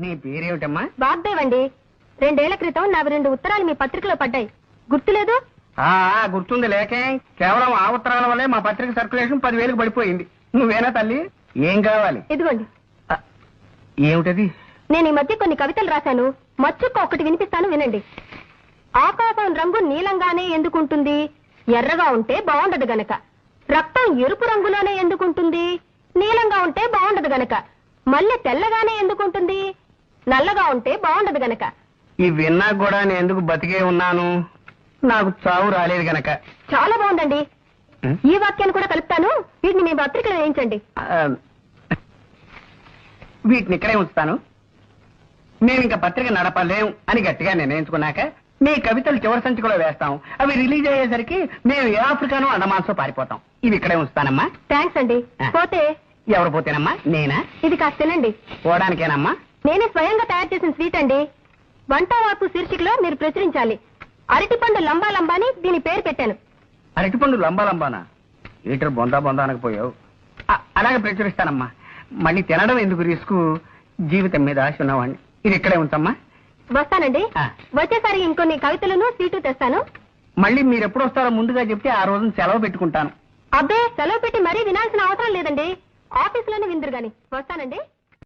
నీ పేరేమిటమ్మా? వాగ్దేవ్ అండి. 2 ఏళ్ల క్రితం నావి 2 ఉత్తరాలు మీ పత్రికలో పడ్డాయి, గుర్తులేదు? గుర్తుంది. లేకే కేవలం ఆ ఉత్తరాల వల్లే మా పత్రిక సర్క్యులేషన్ 10,000కి పడిపోయింది. నువ్వేనా తల్లి? ఏం కావాలి? ఇదిగోండి. ఏమిటది? నేను ఈ మధ్య కొన్ని కవితలు రాశాను, మచ్చుక్క ఒకటి వినిపిస్తాను, వినండి. ఆకాశం రంగు నీలంగానే ఎందుకుంటుంది? ఎర్రగా ఉంటే బాగుండదు గనక. రక్తం ఎరుపు రంగులోనే ఎందుకుంటుంది? నీలంగా ఉంటే బాగుండదు గనక. మల్లె తెల్లగానే ఎందుకుంటుంది? నల్లగా ఉంటే బాగుండదు గనక. ఈ విన్నా కూడా నేను ఎందుకు బతికే ఉన్నాను? నాకు చావు రాలేదు గనక. చాలా బాగుందండి. ఈ వాక్యాన్ని కూడా కలుపుతాను, వీటిని మీ పత్రికలో వేయించండి. వీటిని ఇక్కడే ఉంచుతాను. మేము ఇంకా పత్రిక నడపలేం అని గట్టిగా నిర్ణయించుకున్నాక మీ కవితలు చివరి సంచికలో వేస్తాం. అవి రిలీజ్ అయ్యేసరికి మేము ఏ ఆఫ్రికానో అండమాన్సో పారిపోతాం. ఇవి ఇక్కడే ఉంచుతానమ్మా. థ్యాంక్స్ అండి. పోతే ఎవరు పోతేనమ్మా? నేనా? ఇది కాస్త తినండి. పోవడానికేనమ్మా? నేనే స్వయంగా తయారు చేసిన స్వీట్ అండి. వంట వాపు శీర్షికలో మీరు ప్రచురించాలి. అరటిపండు లంబా లంబాని దీని పేరు పెట్టాను. అరటిపండు లంబా లంబానా? ఈటర్ బొందా బొందా అనకపోయావు. అలాగే ప్రచురిస్తానమ్మా. మళ్ళీ తినడం ఎందుకు రిస్క్? జీవితం మీద ఆశ ఉన్నవాడిని. ఇది ఇక్కడే ఉంచమ్మా. వస్తానండి. వచ్చేసారి ఇంకొన్ని కవితలను స్వీటు తెస్తాను. మళ్ళీ మీరు ఎప్పుడు వస్తారో ముందుగా చెప్తే ఆ రోజున సెలవు పెట్టుకుంటాను. అబ్బే, సెలవు పెట్టి మరీ వినాల్సిన అవసరం లేదండి. ఆఫీసులోనే విందురు గాని. వస్తానండి.